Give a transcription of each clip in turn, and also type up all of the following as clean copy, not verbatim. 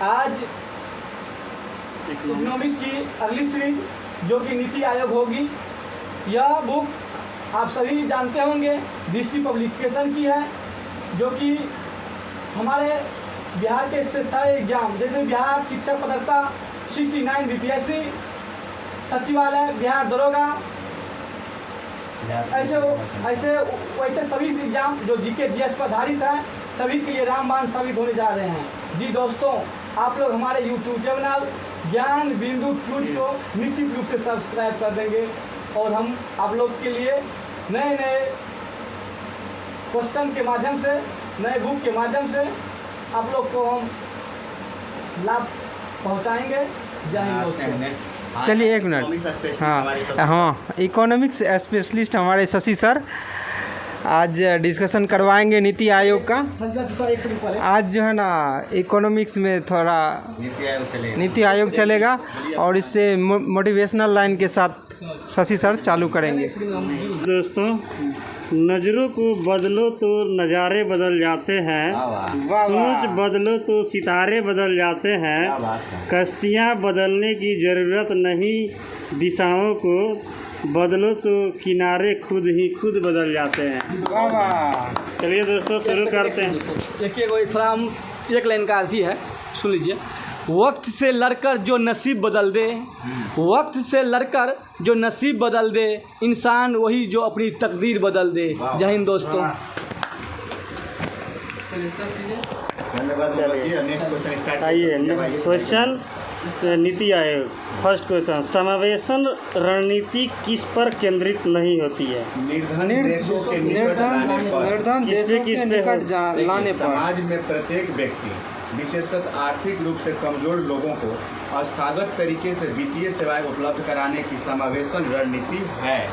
आज इकोनॉमिक्स की अगली सीरीज जो कि नीति आयोग होगी, यह बुक आप सभी जानते होंगे दृष्टि पब्लिकेशन की है, जो कि हमारे बिहार के इससे सारे एग्जाम जैसे बिहार शिक्षक पात्रता 69 बीपीएससी, सचिवालय, बिहार दरोगा, वैसे सभी एग्जाम जो जीके जीएस पर आधारित है, सभी के लिए रामबाण साबित होने जा रहे हैं। जी दोस्तों, आप लोग हमारे यूट्यूब चैनल ज्ञान बिंदु ट्यूट को निश्चित रूप से सब्सक्राइब कर देंगे और हम आप लोग के लिए नए नए क्वेश्चन के माध्यम से, नए बुक के माध्यम से आप लोग को हम लाभ पहुंचाएंगे। जय हिंद दोस्तों। चलिए एक मिनट। हाँ, इकोनॉमिक्स स्पेशलिस्ट हमारे शशि सर आज डिस्कशन करवाएंगे नीति आयोग का। आज जो है ना इकोनॉमिक्स में थोड़ा नीति आयोग चलेगा और इससे मोटिवेशनल लाइन के साथ शशि सर चालू करेंगे। दोस्तों, नज़रों को बदलो तो नज़ारे बदल जाते हैं, सोच बदलो तो सितारे बदल जाते हैं, कश्तियाँ बदलने की ज़रूरत नहीं, दिशाओं को बदलो तो किनारे खुद बदल जाते हैं। चलिए दोस्तों शुरू करते हैं। देखिए थोड़ा हम एक लाइन का अर्थ ही है, सुन लीजिए। वक्त से लड़कर जो नसीब बदल दे, वक्त से लड़कर जो नसीब बदल दे, इंसान वही जो अपनी तकदीर बदल दे। जय हिंद दोस्तों। आइए question NITI Aayog. First question, समावेशन रणनीति किस पर केंद्रित नहीं होती है? निर्धन देशों के निकट लाने पर। समाज में प्रत्येक व्यक्ति विशेषकर आर्थिक रूप से कमजोर लोगों को संस्थागत तरीके से वित्तीय सेवाएं उपलब्ध कराने की समावेशन रणनीति है।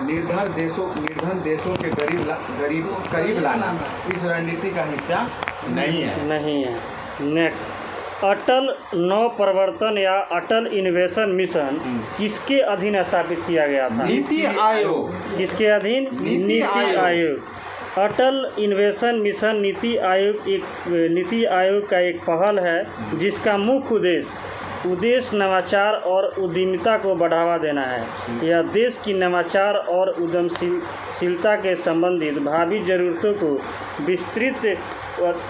निर्धन देशों के करीब लाना इस रणनीति का हिस्सा नहीं है। नेक्स्ट, अटल नवप्रवर्तन या अटल इनोवेशन मिशन किसके अधीन स्थापित किया गया था? नीति आयोग। किसके अधीन? नीति आयोग। अटल इनोवेशन मिशन नीति आयोग का एक पहल है जिसका मुख्य उद्देश्य नवाचार और उद्यमिता को बढ़ावा देना है। यह देश की नवाचार और उद्यमशीलता के संबंधित भावी ज़रूरतों को विस्तृत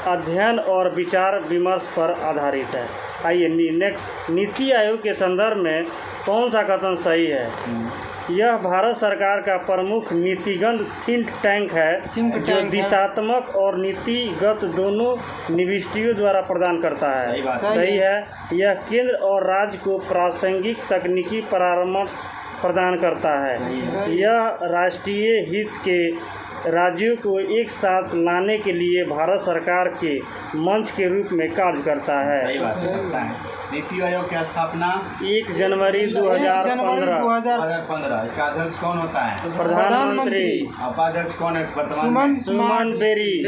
अध्ययन और विचार विमर्श पर आधारित है। आइए नेक्स्ट, नीति आयोग के संदर्भ में कौन सा कथन सही है? यह भारत सरकार का प्रमुख नीतिगत थिंक टैंक है जो दिशात्मक और नीतिगत दोनों निविष्टियों द्वारा प्रदान करता है। सही है। यह केंद्र और राज्य को प्रासंगिक तकनीकी परामर्श प्रदान करता है। यह राष्ट्रीय हित के राज्यों को एक साथ लाने के लिए भारत सरकार के मंच के रूप में कार्य करता है। सही बात है। नीति आयोग की स्थापना 1 जनवरी 2015। इसका अध्यक्ष कौन होता है? प्रधानमंत्री। उपाध्यक्ष कौन है वर्तमान? सुमन बेरी।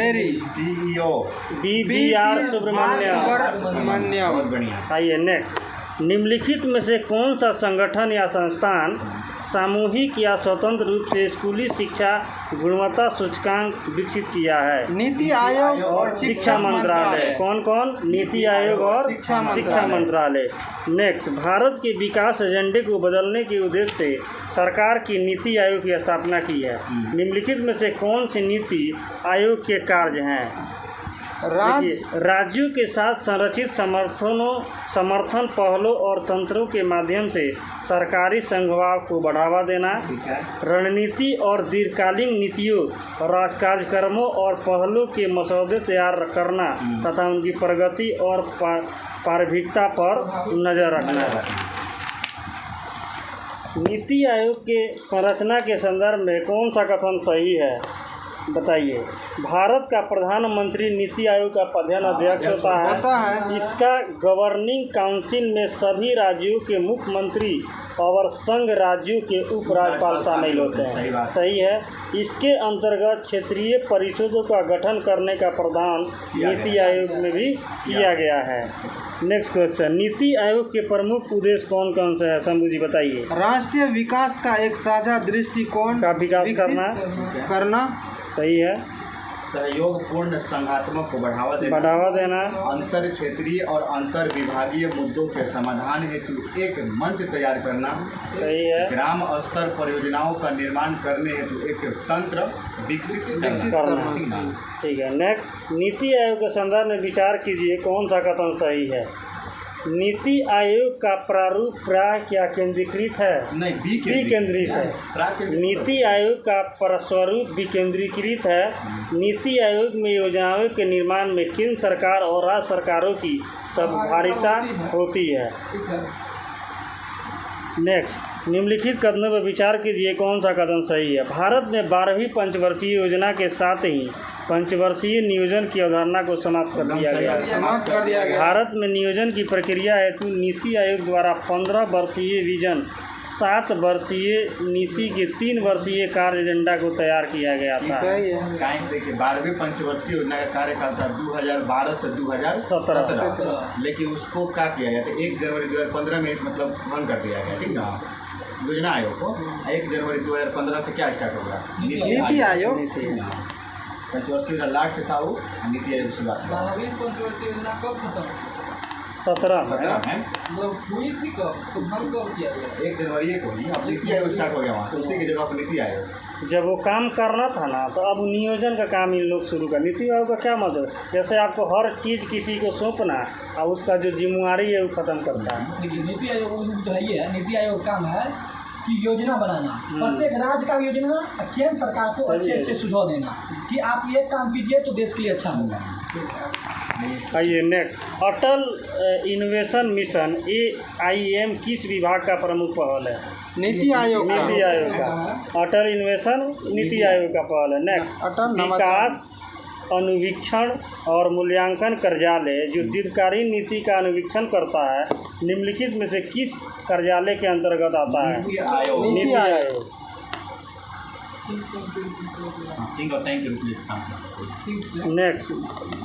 CEO BVR Subrahmanyam. बहुत बढ़िया। आइए नेक्स्ट, निम्नलिखित में से कौन सा संगठन या संस्थान सामूहिक या स्वतंत्र रूप से स्कूली शिक्षा गुणवत्ता सूचकांक विकसित किया है? नीति आयोग और शिक्षा मंत्रालय। कौन? नीति आयोग और शिक्षा मंत्रालय। नेक्स्ट, भारत के विकास एजेंडे को बदलने के उद्देश्य से सरकार की नीति आयोग की स्थापना की है। निम्नलिखित में से कौन सी नीति आयोग के कार्य हैं? राज्यों के साथ संरचित समर्थन पहलों और तंत्रों के माध्यम से सरकारी संघवाद को बढ़ावा देना, रणनीति और दीर्घकालीन नीतियों, कार्यक्रमों और पहलों के मसौदे तैयार करना तथा उनकी प्रगति और प्रारंभिकता पर नजर रखना। नीति आयोग के संरचना के संदर्भ में कौन सा कथन सही है? बताइए। भारत का प्रधानमंत्री नीति आयोग का प्रधान अध्यक्ष होता है। इसका गवर्निंग काउंसिल में सभी राज्यों के मुख्यमंत्री और संघ राज्यों के उप राज्यपाल शामिल होते हैं। सही है। इसके अंतर्गत क्षेत्रीय परिषदों का गठन करने का प्रावधान नीति आयोग में भी किया गया है। नेक्स्ट क्वेश्चन, नीति आयोग के प्रमुख उद्देश्य कौन कौन से हैं? शंभू जी बताइए। राष्ट्रीय विकास का एक साझा दृष्टिकोण का विकास करना। करना। सही है। सहयोगपूर्ण संघात्मक को बढ़ावा देना, अंतर क्षेत्रीय और अंतर विभागीय मुद्दों के समाधान हेतु एक मंच तैयार करना, सही है, ग्राम स्तर परियोजनाओं का निर्माण करने हेतु एक तंत्र विकसित करना। ठीक है। नेक्स्ट, नीति आयोग के संदर्भ में विचार कीजिए कौन सा कथन सही है। नीति आयोग का प्रारूप प्राय क्या केंद्रीकृत है? नहीं, विकेंद्रित है। नीति आयोग का स्वरूप विकेंद्रीकृत है। नीति आयोग में योजनाओं के निर्माण में केंद्र सरकार और राज्य सरकारों की सहभागिता होती है। नेक्स्ट, निम्नलिखित कथनों पर विचार कीजिए कौन सा कथन सही है। भारत में 12वीं पंचवर्षीय योजना के साथ ही पंचवर्षीय नियोजन की अवधारणा को समाप्त कर दिया गया। भारत में नियोजन की प्रक्रिया हेतु नीति आयोग द्वारा 15 वर्षीय विजन, 7 वर्षीय नीति के 3 वर्षीय कार्य एजेंडा को तैयार किया गया था। देखिए 12वीं पंचवर्षीय योजना का कार्यकाल था 2012 से 2017, लेकिन उसको क्या किया गया था 1 जनवरी 2015 में मतलब भंग कर दिया गया। ठीक ना, योजना आयोग को 1 जनवरी 2015 से क्या स्टार्ट होगा? नीति आयोग। पंचवर्षीय योजना लास्ट था वो, नीति आयोग की बात। 12वीं पंचवर्षीय योजना कब खत्म? 17 है, मतलब हुई थी कब? तो भंग कब किया गया? 1 जनवरी को ही अब नीति आयोग स्टार्ट हो गया वहाँ से, उसी की जगह पर नीति आयोग। जब वो काम करना था ना, तो अब नियोजन का काम इन लोग शुरू कर। नीति आयोग का क्या मतलब? जैसे आपको हर चीज़ किसी को सौंपना और उसका जो जिम्मेवारी है वो ख़त्म करता है। देखिए नीति आयोग तो है ही है। नीति आयोग का काम है कि योजना बनाना, प्रत्येक राज्य का योजना केंद्र सरकार को अच्छे सुझाव देना कि आप ये काम कीजिए तो देश के लिए अच्छा होगा। आइए नेक्स्ट, अटल इनोवेशन मिशन AIM किस विभाग का प्रमुख पहल है? नीति आयोग का। नीति आयोग का। अटल इनोवेशन नीति आयोग का पहल है। नेक्स्ट, विकास अनुवीक्षण और मूल्यांकन कार्यालय जो दीर्घकालीन नीति का अनुवीक्षण करता है, निम्नलिखित में से किस कार्यालय के अंतर्गत आता है? नीति आयोग। नीति आयोग। नेक्स्ट,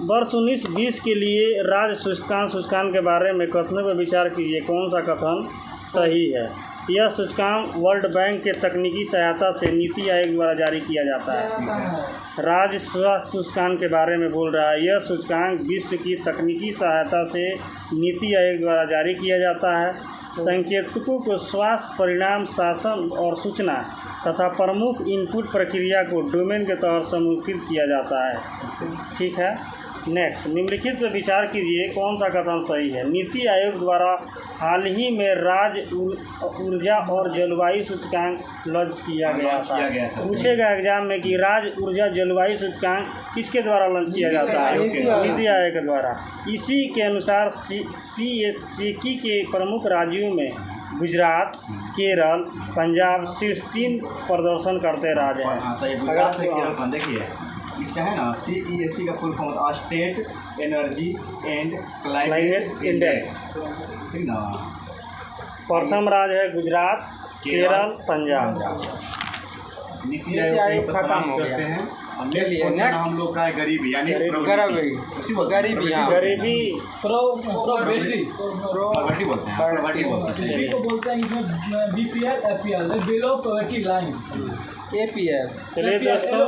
वर्ष 1920 के लिए राज्य सूचकांक के बारे में कथनों पर विचार कीजिए कौन सा कथन सही है। यह सूचकांक वर्ल्ड बैंक के तकनीकी सहायता से नीति आयोग द्वारा जारी किया जाता है। राज्य स्वास्थ्य सूचकांक के बारे में बोल रहा है। यह सूचकांक विश्व की तकनीकी सहायता से नीति आयोग द्वारा जारी किया जाता है। संकेतकों को स्वास्थ्य परिणाम, शासन और सूचना तथा प्रमुख इनपुट प्रक्रिया को डोमेन के तहत समूहीकृत किया जाता है। ठीक है। नेक्स्ट, निम्नलिखित पर विचार कीजिए कौन सा कथन सही है। नीति आयोग द्वारा हाल ही में राज्य ऊर्जा और जलवायु सूचकांक लॉन्च किया गया था। पूछेगा एग्जाम में कि राज्य ऊर्जा जलवायु सूचकांक किसके द्वारा लॉन्च किया जाता है? नीति आयोग के द्वारा। इसी के अनुसार सेकी के प्रमुख राज्यों में गुजरात, केरल, पंजाब शीर्ष 3 प्रदर्शन करते राज्य हैं। देखिए इसका है ना CESC का full form state energy and climate index. ठीक ना, प्रथम राज्य है गुजरात, केरल, पंजाब। नीति आयोग खत्म हो करते हैं। नेक्स्ट हम लोग का है गरीबी, यानी गरीबी प्रॉपर्टी बोलते हैं। इसी को बोलते हैं इसमें BPL APL, below poverty line. APL। चलिए दोस्तों,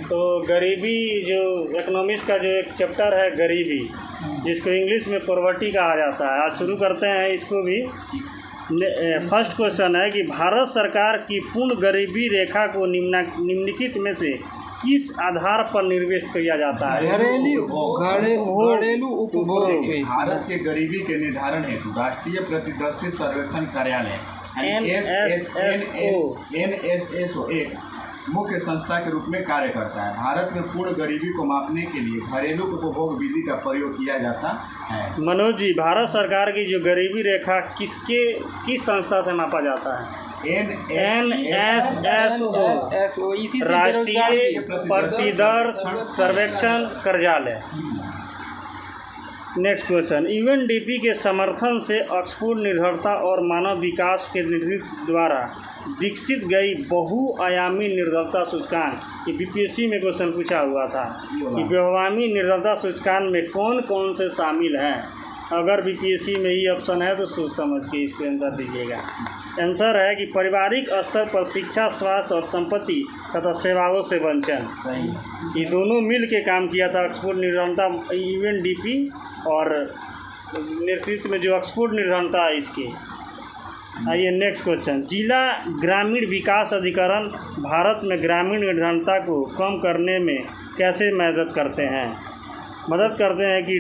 तो गरीबी जो इकोनॉमिक्स का जो एक चैप्टर है गरीबी, जिसको इंग्लिश में पॉवर्टी कहा जाता है, आज शुरू करते हैं इसको भी। फर्स्ट क्वेश्चन है कि भारत सरकार की पूर्ण गरीबी रेखा को निम्नलिखित में से किस आधार पर निर्दिष्ट किया जाता है? घरेलू उपभोग। भारत के गरीबी के निर्धारण हेतु राष्ट्रीय प्रतिदर्शी सर्वेक्षण कार्यालय NSSO एक मुख्य संस्था के रूप में कार्य करता है। भारत में पूर्ण गरीबी को मापने के लिए घरेलू उपभोग विधि का प्रयोग किया जाता है। मनोज जी, भारत सरकार की जो गरीबी रेखा किस संस्था से मापा जाता है? NSSO, राष्ट्रीय प्रतिदर्श सर्वेक्षण कार्यालय। नेक्स्ट क्वेश्चन, UNDP के समर्थन से ऑक्सफोर्ड निर्भरता और मानव विकास के नेतृत्व द्वारा विकसित गई बहुआयामी निर्भरता सूचकांक, ये BPSC में क्वेश्चन पूछा हुआ था कि बहुआयामी निर्भरता सूचकांक में कौन कौन से शामिल हैं? अगर बीपीएससी में ही ऑप्शन है तो सोच समझ के इसको आंसर दीजिएगा। आंसर है कि पारिवारिक स्तर पर शिक्षा, स्वास्थ्य और संपत्ति तथा सेवाओं से वंचन। सही। ये दोनों मिल के काम किया था ऑक्सफोर्ड निर्धनता यूएनडीपी और नेतृत्व में जो ऑक्सफोर्ड निर्धनता है इसके। आइए नेक्स्ट क्वेश्चन। जिला ग्रामीण विकास अधिकरण भारत में ग्रामीण निर्धनता को कम करने में कैसे मदद करते हैं? मदद करते हैं कि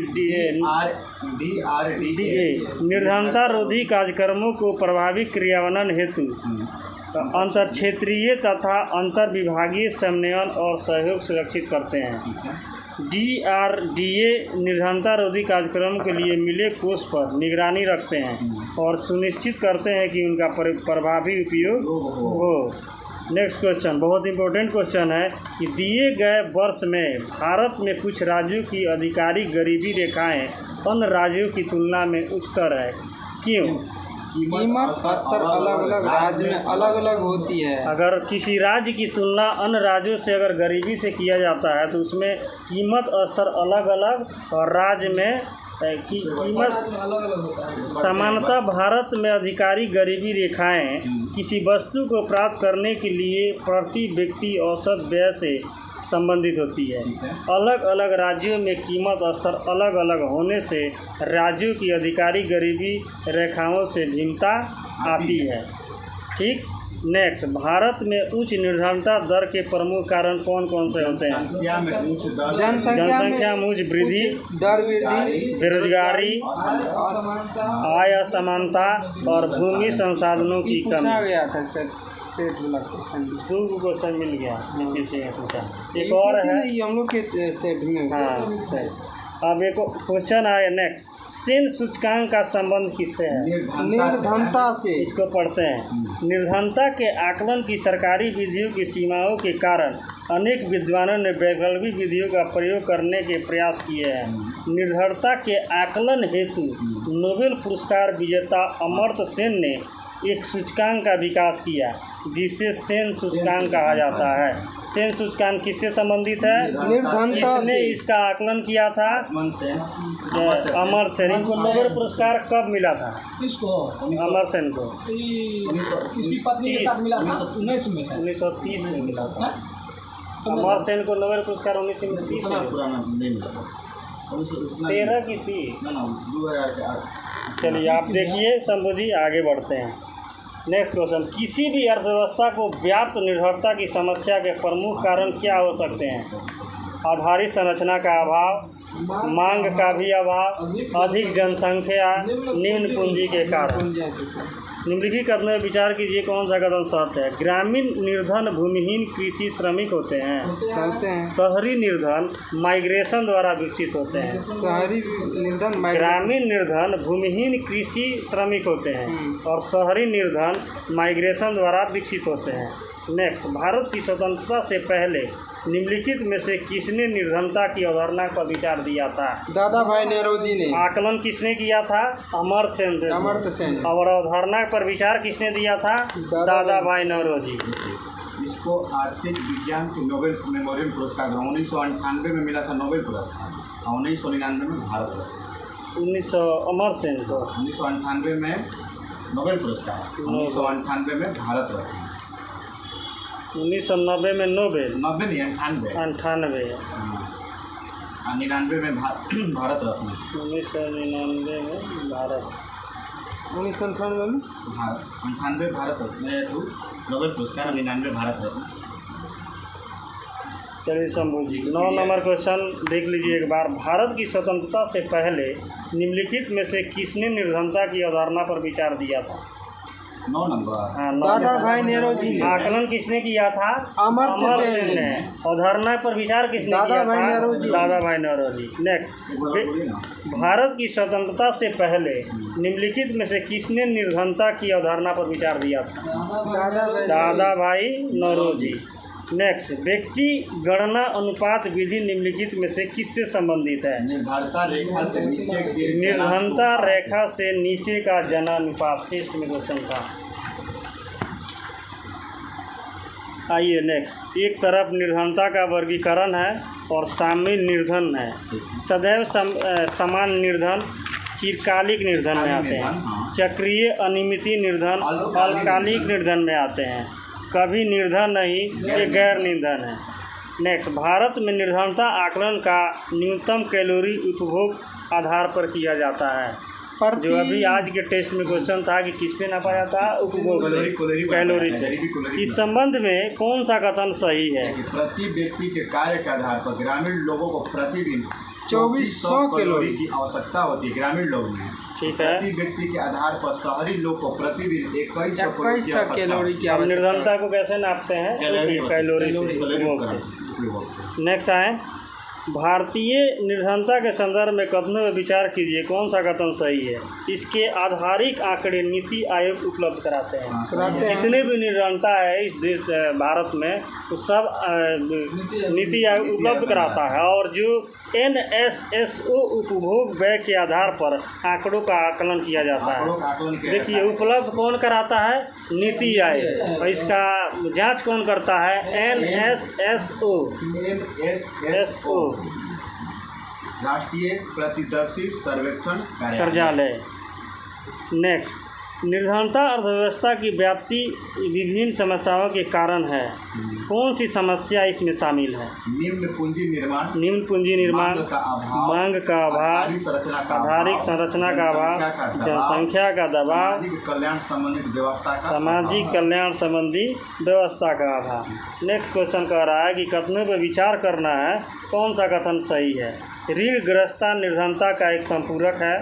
निर्धनता रोधी कार्यक्रमों को प्रभावी क्रियान्वयन हेतु अंतर क्षेत्रीय तथा अंतर विभागीय समन्वय और सहयोग सुरक्षित करते हैं। DRDA निर्धनता रोधी कार्यक्रम के लिए मिले कोष पर निगरानी रखते हैं और सुनिश्चित करते हैं कि उनका प्रभावी उपयोग हो। नेक्स्ट क्वेश्चन बहुत इंपॉर्टेंट क्वेश्चन है कि दिए गए वर्ष में भारत में कुछ राज्यों की आधिकारिक गरीबी रेखाएं अन्य राज्यों की तुलना में उच्चतर है। क्यों? कीमत स्तर अलग अलग राज्य में अलग अलग होती है। अगर किसी राज्य की तुलना अन्य राज्यों से अगर गरीबी से किया जाता है तो उसमें कीमत स्तर अलग अलग और राज्य में कीमत समानता। भारत में आधिकारिक गरीबी रेखाएं किसी वस्तु को प्राप्त करने के लिए प्रति व्यक्ति औसत व्यय से संबंधित होती है। अलग अलग राज्यों में कीमत स्तर अलग अलग होने से राज्यों की आधिकारिक गरीबी रेखाओं से भिन्नता आती है। ठीक। नेक्स्ट, भारत में उच्च निर्धनता दर के प्रमुख कारण कौन कौन से होते हैं? जनसंख्या में उच्च वृद्धि, दर वृद्धि, बेरोजगारी, आय असमानता और भूमि संसाधनों की कमी। गया था सर स्टेट वाला क्वेश्चन। 2 क्वेश्चन मिल गया किसी ने पूछा। एक और है हम लोग के सेट में। हाँ सही। अब एक क्वेश्चन आया नेक्स्ट। सेन सूचकांक का संबंध किससे है? निर्धनता से। इसको पढ़ते हैं। निर्धनता के आकलन की सरकारी विधियों की सीमाओं के कारण अनेक विद्वानों ने वैकल्पिक विधियों का प्रयोग करने के प्रयास किए हैं। निर्धनता के आकलन हेतु नोबेल पुरस्कार विजेता अमर्त्य सेन ने एक सूचकांक का विकास किया जिसे सेन सूचकांक कहा जाता है। सेन सूचकांक किससे संबंधित है? निर्धनता। इसने इसका आकलन किया था अमर्त्य सेन। इनको नोबेल पुरस्कार कब मिला था? किसको? अमर्त्य सेन को किसकी पत्नी के साथ मिला था? 1930 में मिला था। अमर्त्य सेन को नोबेल पुरस्कार 1930 में 13 की थी। चलिए आप देखिए शंभू जी, आगे बढ़ते हैं। Next question. किसी भी अर्थव्यवस्था को व्याप्त निर्भरता की समस्या के प्रमुख कारण क्या हो सकते हैं? आधारित संरचना का अभाव, मांग का भी अभाव, अधिक जनसंख्या, निम्न पूंजी के कारण। निम्नलिखित कथनों में विचार कीजिए कौन सा कथन सत्य है? ग्रामीण निर्धन भूमिहीन कृषि श्रमिक होते हैं। शहरी निर्धन माइग्रेशन द्वारा विकसित होते हैं। शहरी निर्धन ग्रामीण निर्धन भूमिहीन कृषि श्रमिक होते हैं और शहरी निर्धन माइग्रेशन द्वारा विकसित होते हैं। नेक्स्ट, भारत की स्वतंत्रता से पहले निम्नलिखित में से किसने निर्धनता की अवधारणा पर विचार दिया था? दादा भाई नेहरू ने। आकलन किसने किया था? अमर्त्य सेन। और अवधारणा पर विचार किसने दिया था? दादा भाई नेहरू जी। इसको आर्थिक विज्ञान के नोबेल मेमोरियल पुरस्कार 1998 में मिला था नोबेल पुरस्कार और 1999 में भारत रत्न। अमर्त्य सेन को 1998 में नोबेल पुरस्कार, 1998 में भारत रत्न। 1990 में नोबेल, 90 नहीं 98 99 में भारत रत्न। 1999 में भारत, 1998 में 98 भारत रत्न नोबेल पुरस्कार, 99 भारत रत्न। चलिए शंभू जी 9 नंबर क्वेश्चन देख लीजिए एक बार। भारत की स्वतंत्रता से पहले निम्नलिखित में से किसने निर्धनता की अवधारणा पर विचार दिया था? 9 नंबर। हाँ, दादा भाई नेहरू जी। आकलन किसने किया था? अमर्त्य सेन ने। अवधारणा पर विचार किसने किया था? दादा भाई नेहरू जी। नेक्स्ट, भारत की स्वतंत्रता से पहले निम्नलिखित में से किसने निर्धनता की अवधारणा पर विचार दिया था? दादा भाई नेहरू जी। नेक्स्ट, व्यक्ति गणना अनुपात विधि निम्नलिखित में से किससे संबंधित है? निर्धनता रेखा से नीचे के निर्धनता रेखा से नीचे का जनानुपात। टेस्ट में क्वेश्चन था। आइए नेक्स्ट, एक तरफ निर्धनता का वर्गीकरण है और शामिल निर्धन है। सदैव समान निर्धन, चिरकालिक निर्धन में आते हैं। चक्रीय अनियमित निर्धन अल्पकालिक निर्धन में आते हैं। कभी निर्धन नहीं, ये गैर निर्धन है। नेक्स्ट, भारत में निर्धनता आकलन का न्यूनतम कैलोरी उपभोग आधार पर किया जाता है। जो अभी आज के टेस्ट में क्वेश्चन था कि किस पे नापा जाता है, उपभोग कैलोरी से। इस संबंध में कौन सा कथन सही है? प्रति व्यक्ति के कार्य के आधार पर ग्रामीण लोगों को प्रतिदिन 2400 कैलोरी की आवश्यकता होती है ग्रामीण लोग में। ठीक है। प्रति व्यक्ति के आधार पर शहरी लोग को प्रतिदिन 2100 कैलोरी की अब आवश्यकता। निर्धनता को कैसे नापते हैं? कैलोरी से, उपभोग से। नेक्स्ट आए, भारतीय निर्धनता के संदर्भ में कथनों में विचार कीजिए, कौन सा कथन सही है? इसके आधारिक आंकड़े नीति आयोग उपलब्ध कराते हैं। जितने भी निर्धनता है इस देश भारत में, वो सब नीति आयोग उपलब्ध कराता है। और जो NSSO उपभोग व्यय के आधार पर आंकड़ों का आकलन किया जाता है। देखिए, उपलब्ध कौन कराता है? नीति आयोग। और इसका जांच कौन करता है? NSSO। राष्ट्रीय प्रतिदर्शी सर्वेक्षण कार्यालय। नेक्स्ट, निर्धनता अर्थव्यवस्था की व्याप्ति विभिन्न समस्याओं के कारण है। कौन सी समस्या इसमें शामिल है? निम्न पूंजी निर्माण, मांग का अभाव, आधारिक संरचना का अभाव, जनसंख्या का दबाव, सामाजिक कल्याण संबंधी व्यवस्था का अभाव। नेक्स्ट क्वेश्चन कह रहा है कि कथनों पर विचार करना है, कौन सा कथन सही है? ऋणग्रस्तता निर्धनता का एक संपूरक है।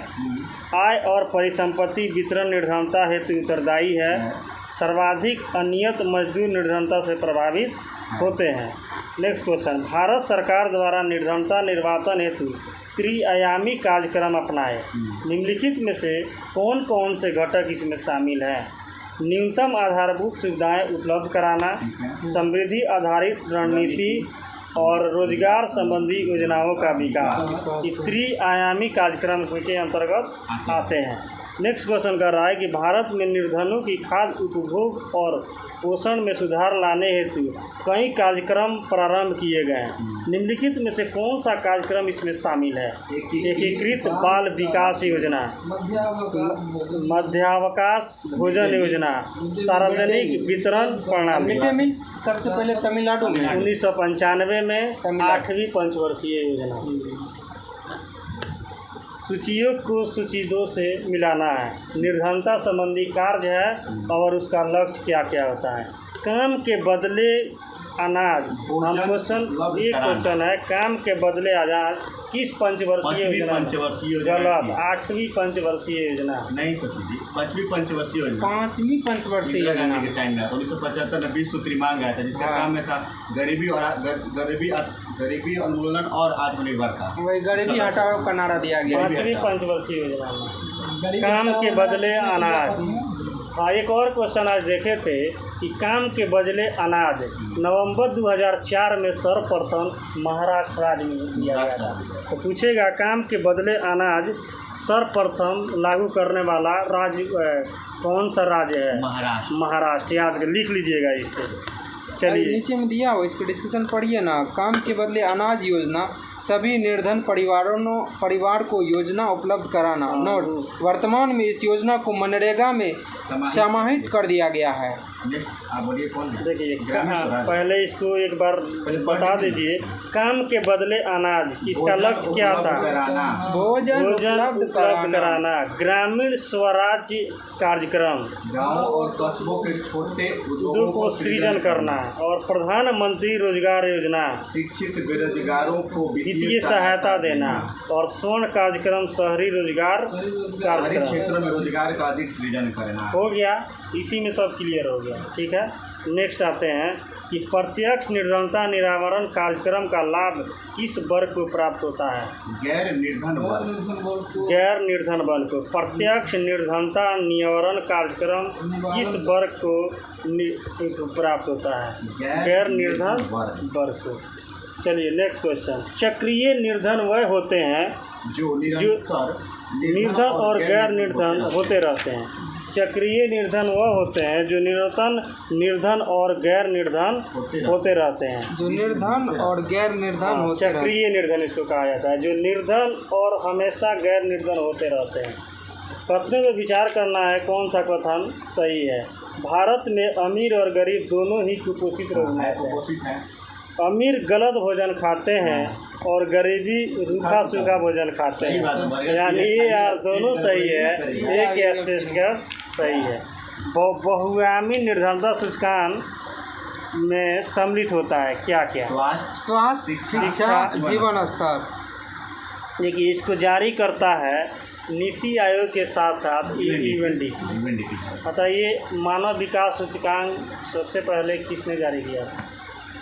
आय और परिसंपत्ति वितरण निर्धनता हेतु उत्तरदायी है। सर्वाधिक अनियत मजदूर निर्धनता से प्रभावित होते हैं। नेक्स्ट क्वेश्चन, भारत सरकार द्वारा निर्धनता निर्वापन हेतु त्रिआयामी कार्यक्रम अपनाए। निम्नलिखित में से कौन कौन से घटक इसमें शामिल हैं? न्यूनतम आधारभूत सुविधाएं उपलब्ध कराना, समृद्धि आधारित रणनीति और रोजगार संबंधी योजनाओं का विकास। इस त्रिआयामी कार्यक्रम के अंतर्गत आते हैं। नेक्स्ट क्वेश्चन कर रहा है कि भारत में निर्धनों की खाद्य उपभोग और पोषण में सुधार लाने हेतु कई कार्यक्रम प्रारंभ किए गए हैं। निम्नलिखित में से कौन सा कार्यक्रम इसमें शामिल है? एकीकृत बाल विकास योजना, मध्यावकाश भोजन योजना, सार्वजनिक वितरण प्रणाली। सबसे पहले तमिलनाडु में 1995 में 8वीं पंचवर्षीय योजना। सूचियों को सूची 2 से मिलाना है। निर्धनता संबंधी कार्य है और उसका लक्ष्य क्या क्या होता है? काम के बदले अनाज। हम क्वेश्चन है, काम के बदले अनाज किस पंचवर्षीय योजना? गलत, 8वीं पंचवर्षीय योजना। नहीं शशि जी, 5वीं पंचवर्षीय योजना। 5वीं पंचवर्षीय योजना के टाइम में 1975 में 20 सूत्री मांग आया था, जिसका काम में था गरीबी उन्मूलन और आत्मनिर्भरता। वही गरीबी हटाओ का नारा दिया गया। 5वीं पंचवर्षीय योजना में काम के बदले अनाज। हाँ, एक और क्वेश्चन आज देखे थे कि काम के बदले अनाज नवंबर 2004 में सर्वप्रथम महाराष्ट्र राज्य में दिया गया था। तो पूछेगा, काम के बदले अनाज सर्वप्रथम लागू करने वाला राज्य कौन सा राज्य है? महाराष्ट्र। याद कर लिख लीजिएगा इस पर। चलिए, नीचे में दिया हो, इसको डिस्कशन पढ़िए ना। काम के बदले अनाज योजना सभी निर्धन परिवार को योजना उपलब्ध कराना। नोट, वर्तमान में इस योजना को मनरेगा में समाहित कर दिया गया है। आप बोलिए कौन है? देखिए, पहले इसको एक बार बता दीजिए। काम के बदले अनाज, इसका लक्ष्य क्या था? भोजन उपलब्ध कराना। ग्रामीण स्वराज्य कार्यक्रम, गांव और कस्बों के छोटे उद्योगों को सृजन करना। और प्रधानमंत्री रोजगार योजना, शिक्षित बेरोजगारों को वित्तीय सहायता देना। और स्वर्ण कार्यक्रम, शहरी रोजगार कार्यक्रम, क्षेत्रों में रोजगार का अधिक सृजन करना। हो गया, इसी में सब क्लियर हो गया। ठीक है, नेक्स्ट आते हैं कि प्रत्यक्ष निर्धनता निवारण कार्यक्रम का लाभ किस वर्ग को प्राप्त होता है? गैर निर्धन वर्ग को। प्रत्यक्ष निर्धनता निवारण कार्यक्रम किस वर्ग को प्राप्त होता है? गैर निर्धन वर्ग को। चलिए, नेक्स्ट क्वेश्चन। चक्रीय निर्धन वह होते हैं जो निर्धन और गैर निर्धन होते रहते हैं। चक्रीय निर्धन वह होते हैं जो निरंतर निर्धन और गैर निर्धन होते रहते हैं। जो निर्धन और गैर निर्धन होते हैं। चक्रीय निर्धन इसको कहा जाता है, जो निर्धन और हमेशा गैर निर्धन होते रहते हैं। कथनों में विचार करना है कौन सा कथन सही है। भारत में अमीर और गरीब दोनों ही कुपोषित रहते हैं। अमीर गलत भोजन खाते हैं और गरीबी रूखा सूखा भोजन खाते हैं, यानी ये यार दोनों सही है, एक एस्पेक्ट का सही है। बहुआयामी निर्धनता सूचकांक में सम्मिलित होता है क्या क्या? स्वास्थ्य, शिक्षा, जीवन स्तर। देखिए इसको जारी करता है नीति आयोग के साथ साथ यूएनडीपी। बताइए मानव विकास सूचकांक सबसे पहले किसने जारी किया था?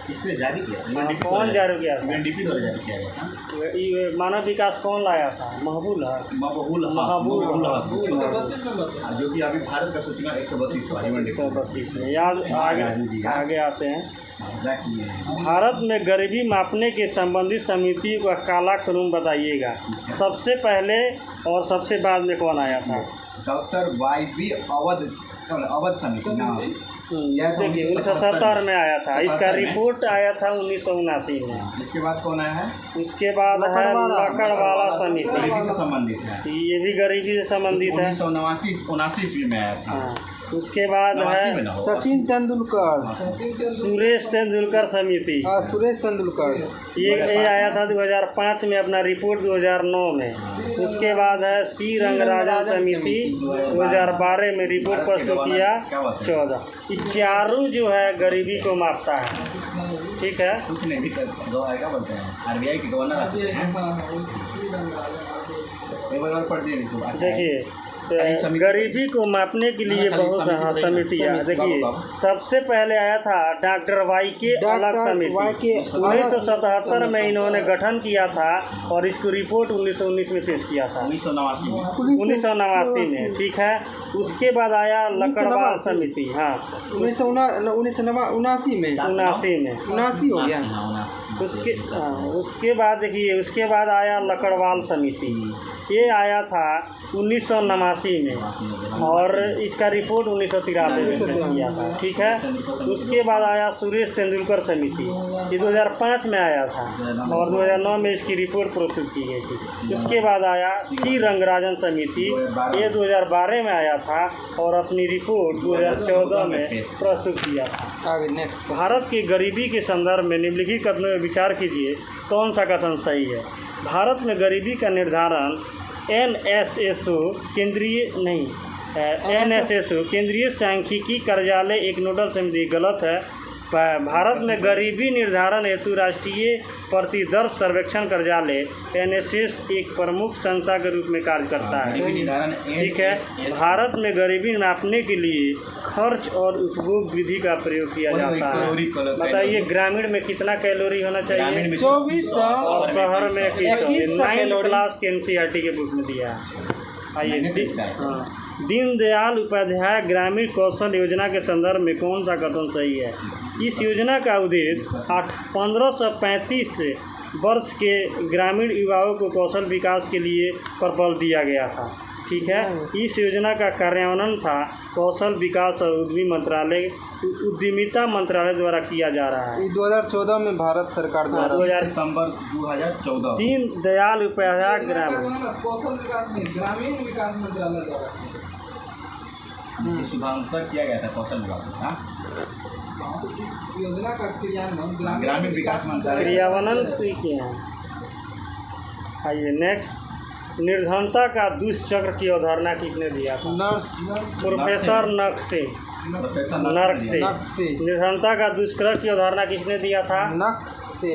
किसने जारी किया? कौन जारी किया था? यूएनडीपी द्वारा जारी किया गया था। मानव विकास कौन लाया था? महबूल जो कि अभी भारत का सूचकांक 132 में। याद आगे आते हैं। भारत में गरीबी मापने के संबंधित समिति का काला कानून बताइएगा। सबसे पहले और सबसे बाद में कौन आया था? डॉक्टर वाई अवध समिति ना। देखिए 1970 में आया था। इसका रिपोर्ट आया था 1979 में। इसके बाद कौन आया है? उसके बाद है लकड़वाला समिति, गरीबी से संबंधित है। ये भी गरीबी से संबंधित है। 1979 में आया था। उसके बाद है सचिन तेंदुलकर, सुरेश तेंदुलकर समिति। सुरेश तेंदुलकर ये आया था 2005 में, अपना रिपोर्ट 2009 में। उसके बाद है सी रंगराजन समिति 2012 में रिपोर्ट प्रस्तुत किया 14। ये चारों जो है गरीबी को मापता है। ठीक है, कुछ नहीं भी क्या बोलते हैं, आरबीआई के गवर्नर। देखिए गरीबी को मापने के लिए बहुत सा समितियाँ। देखिए सबसे पहले आया था डॉक्टर वाई के अलग समिति। 1977 में इन्होंने गठन किया था और इसको रिपोर्ट 1919 में पेश किया था, 1989 में। ठीक है, उसके बाद आया लकड़वाल समिति। हाँ 1979 में 79 हो गया। उसके बाद देखिए उसके बाद आया लकड़वाल समिति। ये आया था 1989 में और इसका रिपोर्ट 1993 में पेश किया था। ठीक है, उसके बाद आया सुरेश तेंदुलकर समिति। ये 2005 में आया था और 2009 में इसकी रिपोर्ट प्रस्तुत की गई थी। उसके बाद आया सी रंगराजन समिति। ये 2012 में आया था और अपनी रिपोर्ट 2014 में प्रस्तुत किया था। भारत की गरीबी के संदर्भ में निम्नलिखित कथनों में विचार कीजिए कौन सा कथन सही है। भारत में गरीबी का निर्धारण NSSO केंद्रीय सांख्यिकी कार्यालय एक नोडल समिति गलत है। भारत में गरीबी निर्धारण हेतु राष्ट्रीय प्रतिदर्श सर्वेक्षण कार्यालय NSS एक प्रमुख संस्था के रूप में कार्य करता है। ठीक है, भारत में गरीबी नापने के लिए खर्च और उपभोग विधि का प्रयोग किया जाता है। बताइए ग्रामीण में कितना कैलोरी होना चाहिए? 2400 और शहर में 9 क्लास के NCERT के बुक में दिया है। आइए दीनदयाल उपाध्याय ग्रामीण कौशल योजना के संदर्भ में कौन सा कथन सही है? इस योजना का उद्देश्य 1535 वर्ष के ग्रामीण युवाओं को कौशल विकास के लिए प्रबल दिया गया था। ठीक है, इस योजना का कार्यान्वयन था कौशल विकास और उद्यमिता मंत्रालय द्वारा किया जा रहा है। 2014 में भारत सरकार द्वारा सितंबर 2014 दीनदयाल उपाध्याय ग्रामीण विकास मंत्रालय द्वारा शुभारंभ किया गया था कौशल विभाग का। इस योजना का क्रियान्वयन ग्रामीण विकास मंत्रालय क्रियान्वयन किए हैं। आइए नेक्स्ट, निर्धनता का दुष्चक्र की अवधारणा किसने दिया था? प्रोफेसर नक्से। निर्धनता का दुष्चक्र की अवधारणा किसने दिया था? नक्से।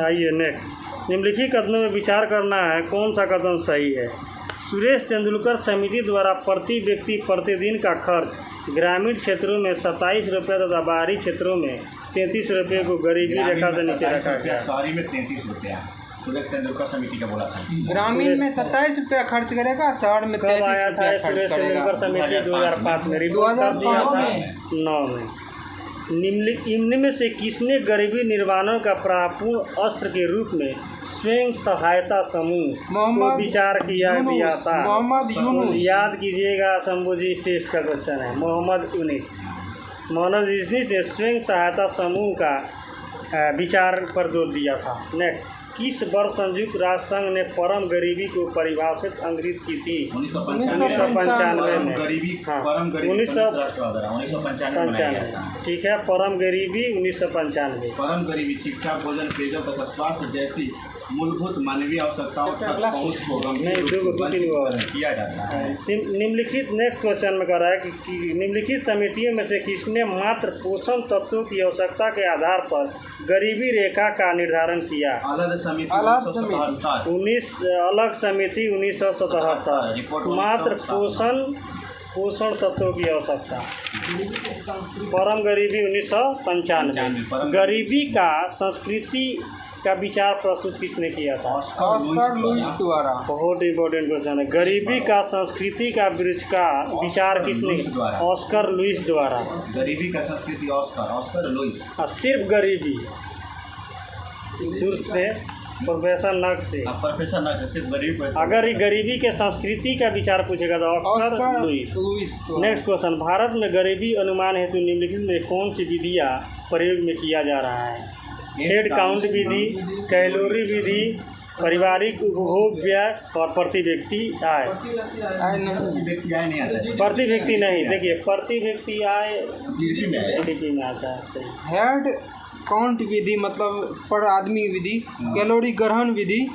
आइए नेक्स्ट, निम्नलिखित कथनों में विचार करना है कौन सा कथन सही है। सुरेश तेंदुलकर समिति द्वारा प्रति व्यक्ति प्रतिदिन का खर्च ग्रामीण क्षेत्रों में 27 रुपये तथा बाहरी क्षेत्रों में 33 रुपये को गरीबी रेखा से नीचे रखा गया। शहरी में 33 रुपया सुरेश तेंदुलकर समिति का बोला था। ग्रामीण में 27 रुपया खर्च करेगा, शहर में 33 आया था सुरेश तेंदुलकर समिति 2005 में रिपोर्ट कर दिया था 9 में। इनमें में से किसने गरीबी निर्वाणन का प्रापूर्ण अस्त्र के रूप में स्वयं सहायता समूह को विचार किया दिया था? मोहम्मद यूनुस। याद कीजिएगा, शंभू जी टेस्ट का क्वेश्चन है। मोहम्मद यूनुस ने स्वयं सहायता समूह का विचार पर जोर दिया था। नेक्स्ट, किस वर्ष संयुक्त राष्ट्र संघ ने परम गरीबी को परिभाषित अंग्रेज की थी? 1995 में। परम गरीबी 1995। ठीक है, परम गरीबी 1995। परम गरीबी शिक्षा, भोजन, पेयजल तथा स्वास्थ्य जैसी मूलभूत मानवीय आवश्यकताओं तक पहुंच को गंभीर रूप से किया जाता है। निम्नलिखित नेक्स्ट क्वेश्चन में कह रहा है कि निम्नलिखित समितियों में से किसने मात्र पोषण तत्वों की आवश्यकता के आधार पर गरीबी रेखा का निर्धारण किया? अलग समिति 1977। मात्र पोषण तत्वों की आवश्यकता। परम गरीबी 1995। गरीबी का संस्कृति का विचार प्रस्तुत किसने किया था? ऑस्कर लुइस द्वारा। बहुत इंपॉर्टेंट क्वेश्चन है। गरीबी का संस्कृति का विचार किसने? ऑस्कर लुइस द्वारा। गरीबी का संस्कृति ऑस्कर लुइस। सिर्फ गरीबी तुर्क से प्रोफेसर नक्स से। प्रोफेसर नक्स सिर्फ गरीब। अगर ये गरीबी के संस्कृति का विचार पूछेगा तो Oscar Lewis. Next question, Bharat में गरीबी अनुमान हेतु निम्नलिखित में कौन सी विधियाँ प्रयोग में किया जा रहा है? हेड काउंट विधि, कैलोरी विधि, पारिवारिक उपभोग व्यय और प्रति व्यक्ति आय। प्रति व्यक्ति नहीं, देखिए प्रति व्यक्ति आय जीडीपी में आता है। सही। हेड काउंट विधि मतलब पर आदमी विधि, कैलोरी ग्रहण विधि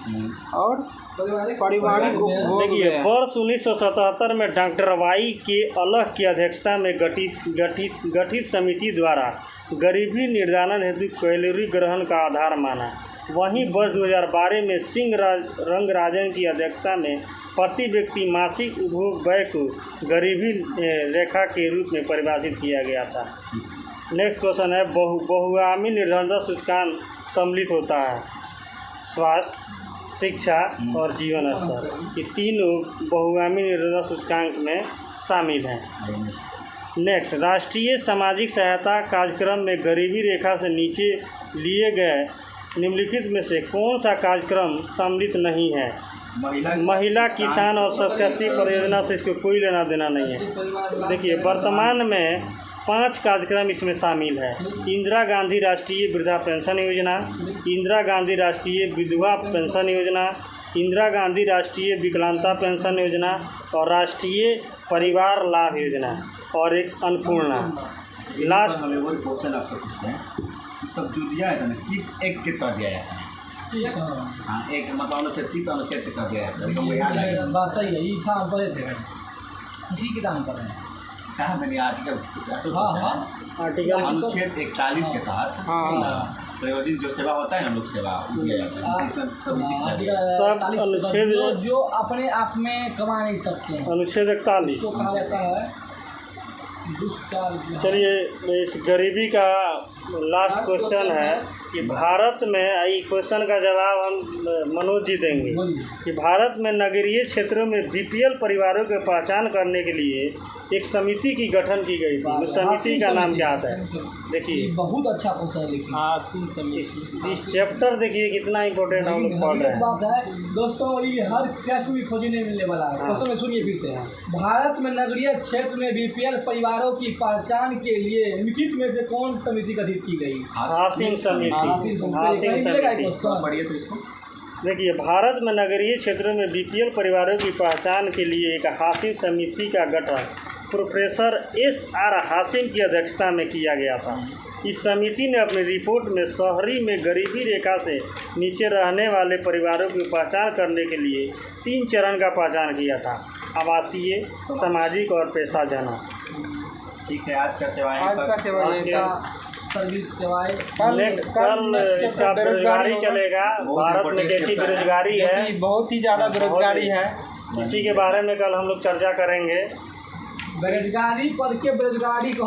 और पारिवारिक उपभोग। देखिए वर्ष 1977 में डॉक्टर वाई के अलग की अध्यक्षता में गठित समिति द्वारा गरीबी निर्धारण हेतु कैलोरी ग्रहण का आधार माना। वहीं वर्ष 2012 में सिंह रंगराजन की अध्यक्षता में प्रति व्यक्ति मासिक उपभोग व्यय को गरीबी रेखा के रूप में परिभाषित किया गया था। नेक्स्ट क्वेश्चन है, बहुगामी निर्धनता सूचकांक सम्मिलित होता है स्वास्थ्य, शिक्षा और जीवन स्तर। ये तीनों बहुगामी निर्धनता सूचकांक में शामिल हैं। नेक्स्ट, राष्ट्रीय सामाजिक सहायता कार्यक्रम में गरीबी रेखा से नीचे लिए गए निम्नलिखित में से कौन सा कार्यक्रम सम्मिलित नहीं है? महिला किसान और संस्कृति परियोजना से इसको कोई लेना देना नहीं है। देखिए वर्तमान में 5 कार्यक्रम इसमें शामिल है। इंदिरा गांधी राष्ट्रीय वृद्धा पेंशन योजना, इंदिरा गांधी राष्ट्रीय विधवा पेंशन योजना, इंदिरा गांधी राष्ट्रीय विकलांगता पेंशन योजना और राष्ट्रीय परिवार लाभ योजना और एक अन्नपूर्णा। लास्ट हमें वो क्वेश्चन आपको पूछते हैं, सब जो दिया है ना किस एक के तहत दिया है? हाँ, एक मतलब अनुच्छेद 30 अनुच्छेद के तहत दिया है। हमको याद है, बात सही है। ये था हम पढ़े थे, इसी के काम कर रहे हैं। कहाँ मैंने आर्टिकल अनुच्छेद 41 के तहत प्रयोजित जो सेवा होता है ना, लोक सेवा दिया जाता है। सब अनुच्छेद जो अपने आप में कमा नहीं सकते हैं, अनुच्छेद 41 को कहा जाता है। चलिए इस गरीबी का लास्ट क्वेश्चन है कि भारत में, ये क्वेश्चन का जवाब हम मनोज जी देंगे कि भारत में नगरीय क्षेत्रों में बीपीएल परिवारों की पहचान करने के लिए एक समिति की गठन की गई थी। उस समिति का नाम क्या आता है? देखिए बहुत अच्छा क्वेश्चन है। इस चैप्टर देखिए कितना इंपॉर्टेंट हम लोग पढ़ रहे हैं। बात है दोस्तों, ये हर टेस्ट में खोजने नहीं मिलने वाला है। क्वेश्चन में सुनिए फिर से। भारत में नगरीय क्षेत्र में बीपीएल परिवारों की पहचान के लिए निम्नलिखित में से कौन समिति गठित की गई? हासिल समिति। पढ़िए तो इसको। देखिए भारत में नगरीय क्षेत्रों में बीपीएल परिवारों की पहचान के लिए एक हासिल समिति का गठन प्रोफेसर SR हासिम की अध्यक्षता में किया गया था। इस समिति ने अपनी रिपोर्ट में शहरी में गरीबी रेखा से नीचे रहने वाले परिवारों की पहचान करने के लिए 3 चरण का पहचान किया था: आवासीय, सामाजिक और पेशाजना। ठीक है, आज का सेवाएं सर्विस सेवाएं। कल इसका बेरोजगारी चलेगा। भारत में कैसी बेरोजगारी है, बहुत ही ज़्यादा बेरोजगारी है। इसी के बारे में कल हम लोग चर्चा करेंगे। बेरोजगारी पद के बेरोजगारी को